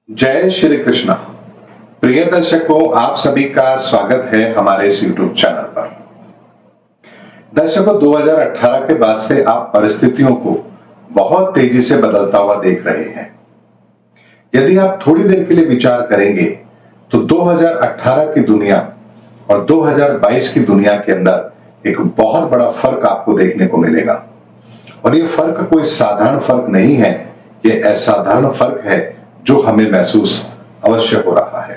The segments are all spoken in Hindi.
जय श्री कृष्णा। प्रिय दर्शकों, आप सभी का स्वागत है हमारे इस YouTube चैनल पर। दर्शकों, 2018 के बाद से आप परिस्थितियों को बहुत तेजी से बदलता हुआ देख रहे हैं। यदि आप थोड़ी देर के लिए विचार करेंगे तो 2018 की दुनिया और 2022 की दुनिया के अंदर एक बहुत बड़ा फर्क आपको देखने को मिलेगा। और ये फर्क कोई साधारण फर्क नहीं है, ये असाधारण फर्क है जो हमें महसूस अवश्य हो रहा है।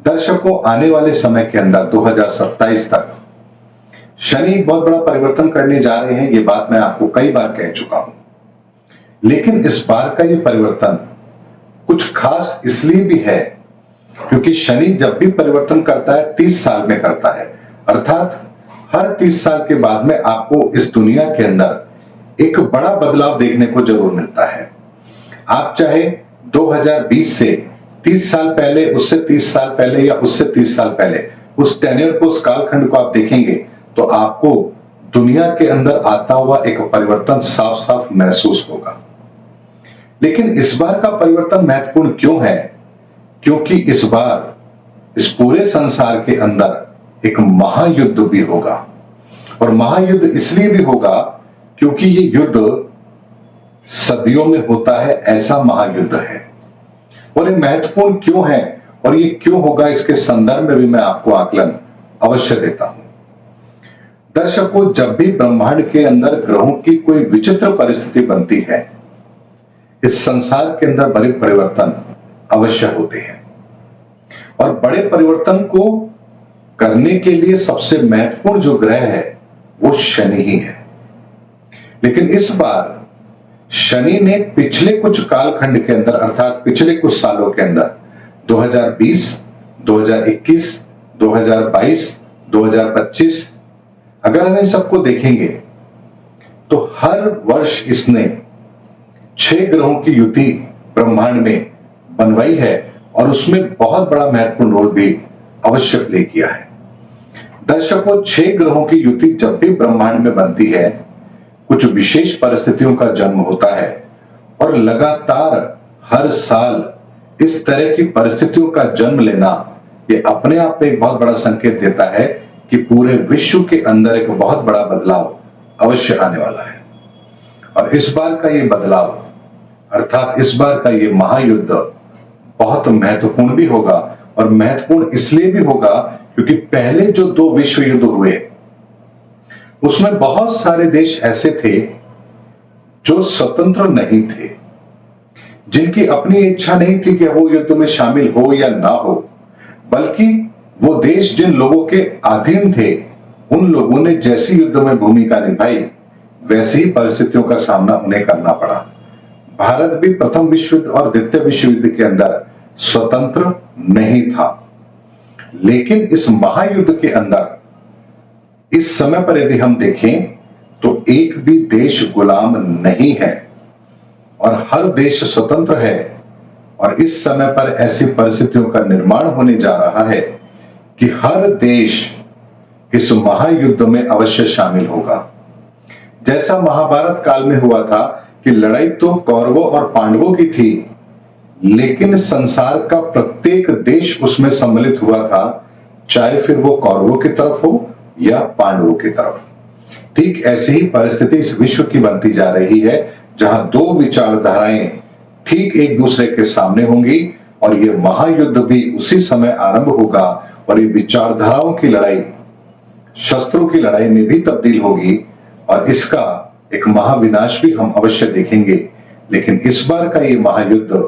दर्शकों, आने वाले समय के अंदर 2027 तक शनि एक बहुत बड़ा परिवर्तन करने जा रहे हैं। ये बात मैं आपको कई बार कह चुका हूं, लेकिन इस बार का ये परिवर्तन कुछ खास इसलिए भी है क्योंकि शनि जब भी परिवर्तन करता है 30 साल में करता है, अर्थात हर 30 साल के बाद में आपको इस दुनिया के अंदर एक बड़ा बदलाव देखने को जरूर मिलता है। आप चाहे 2020 से 30 साल पहले, उससे 30 साल पहले या उससे 30 साल पहले उस टेन्योर को, उस कालखंड को आप देखेंगे तो आपको दुनिया के अंदर आता हुआ एक परिवर्तन साफ साफ महसूस होगा। लेकिन इस बार का परिवर्तन महत्वपूर्ण क्यों है? क्योंकि इस बार इस पूरे संसार के अंदर एक महायुद्ध भी होगा। और महायुद्ध इसलिए भी होगा क्योंकि ये युद्ध सदियों में होता है, ऐसा महायुद्ध है। और ये महत्वपूर्ण क्यों है और ये क्यों होगा, इसके संदर्भ में भी मैं आपको आकलन अवश्य देता हूं। दर्शकों, जब भी ब्रह्मांड के अंदर ग्रहों की कोई विचित्र परिस्थिति बनती है, इस संसार के अंदर बड़े परिवर्तन अवश्य होते हैं। और बड़े परिवर्तन को करने के लिए सबसे महत्वपूर्ण जो ग्रह है वो शनि ही है। लेकिन इस बार शनि ने पिछले कुछ कालखंड के अंदर, अर्थात पिछले कुछ सालों के अंदर 2020, 2021, 2022, 2025, अगर हम इन सबको देखेंगे तो हर वर्ष इसने 6 ग्रहों की युति ब्रह्मांड में बनवाई है और उसमें बहुत बड़ा महत्वपूर्ण रोल भी अवश्य प्ले किया है। दर्शकों, 6 ग्रहों की युति जब भी ब्रह्मांड में बनती है, कुछ विशेष परिस्थितियों का जन्म होता है और लगातार हर साल इस तरह की परिस्थितियों का जन्म लेना ये अपने आप में एक बहुत बड़ा संकेत देता है कि पूरे विश्व के अंदर एक बहुत बड़ा बदलाव अवश्य आने वाला है। और इस बार का ये बदलाव, अर्थात इस बार का ये महायुद्ध बहुत महत्वपूर्ण भी होगा। और महत्वपूर्ण इसलिए भी होगा क्योंकि पहले जो 2 विश्व युद्ध हुए उसमें बहुत सारे देश ऐसे थे जो स्वतंत्र नहीं थे, जिनकी अपनी इच्छा नहीं थी कि वो युद्ध में शामिल हो या ना हो, बल्कि वो देश जिन लोगों के अधीन थे उन लोगों ने जैसी युद्ध में भूमिका निभाई वैसी ही परिस्थितियों का सामना उन्हें करना पड़ा। भारत भी प्रथम विश्व युद्ध और द्वितीय विश्व युद्ध के अंदर स्वतंत्र नहीं था। लेकिन इस महायुद्ध के अंदर इस समय पर यदि हम देखें तो एक भी देश गुलाम नहीं है और हर देश स्वतंत्र है। और इस समय पर ऐसी परिस्थितियों का निर्माण होने जा रहा है कि हर देश इस महायुद्ध में अवश्य शामिल होगा। जैसा महाभारत काल में हुआ था कि लड़ाई तो कौरवों और पांडवों की थी, लेकिन संसार का प्रत्येक देश उसमें सम्मिलित हुआ था, चाहे फिर वो कौरवों की तरफ हो या पांडवों की तरफ। ठीक ऐसी ही परिस्थिति इस विश्व की बनती जा रही है, जहां 2 विचारधाराएं ठीक एक दूसरे के सामने होंगी और ये महायुद्ध भी उसी समय आरंभ होगा। और ये विचारधाराओं की लड़ाई शस्त्रों की लड़ाई में भी तब्दील होगी और इसका एक महाविनाश भी हम अवश्य देखेंगे। लेकिन इस बार का ये महायुद्ध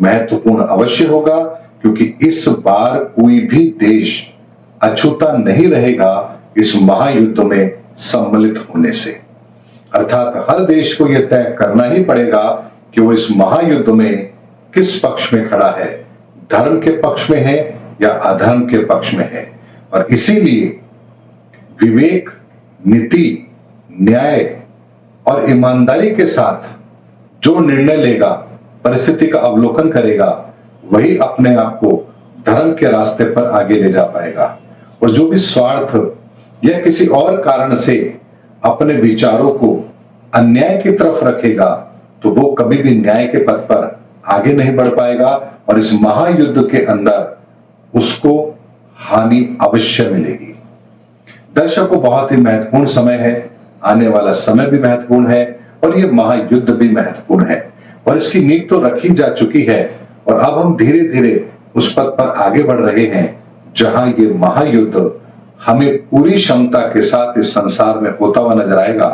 महत्वपूर्ण अवश्य होगा क्योंकि इस बार कोई भी देश अछूता नहीं रहेगा इस महायुद्ध में सम्मिलित होने से। अर्थात हर देश को यह तय करना ही पड़ेगा कि वो इस महायुद्ध में किस पक्ष में खड़ा है, धर्म के पक्ष में है या अधर्म के पक्ष में है। और इसीलिए विवेक, नीति, न्याय और ईमानदारी के साथ जो निर्णय लेगा, परिस्थिति का अवलोकन करेगा, वही अपने आप को धर्म के रास्ते पर आगे ले जा पाएगा। और जो भी स्वार्थ या किसी और कारण से अपने विचारों को अन्याय की तरफ रखेगा तो वो कभी भी न्याय के पथ पर आगे नहीं बढ़ पाएगा और इस महायुद्ध के अंदर उसको हानि अवश्य मिलेगी। दर्शकों, बहुत ही महत्वपूर्ण समय है, आने वाला समय भी महत्वपूर्ण है और ये महायुद्ध भी महत्वपूर्ण है और इसकी नींव तो रखी जा चुकी है और अब हम धीरे धीरे उस पथ पर आगे बढ़ रहे हैं जहां ये महायुद्ध हमें पूरी क्षमता के साथ इस संसार में होता हुआ नजर आएगा।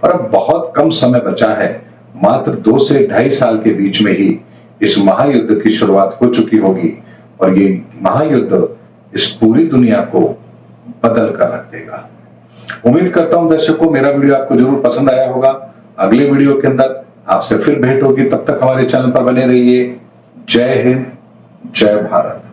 और अब बहुत कम समय बचा है, मात्र 2 से 2.5 साल के बीच में ही इस महायुद्ध की शुरुआत हो चुकी होगी और ये महायुद्ध इस पूरी दुनिया को बदल कर रख देगा। उम्मीद करता हूं दर्शकों मेरा वीडियो आपको जरूर पसंद आया होगा। अगले वीडियो के अंदर आपसे फिर भेंट होगी, तब तक हमारे चैनल पर बने रहिए। जय हिंद, जय भारत।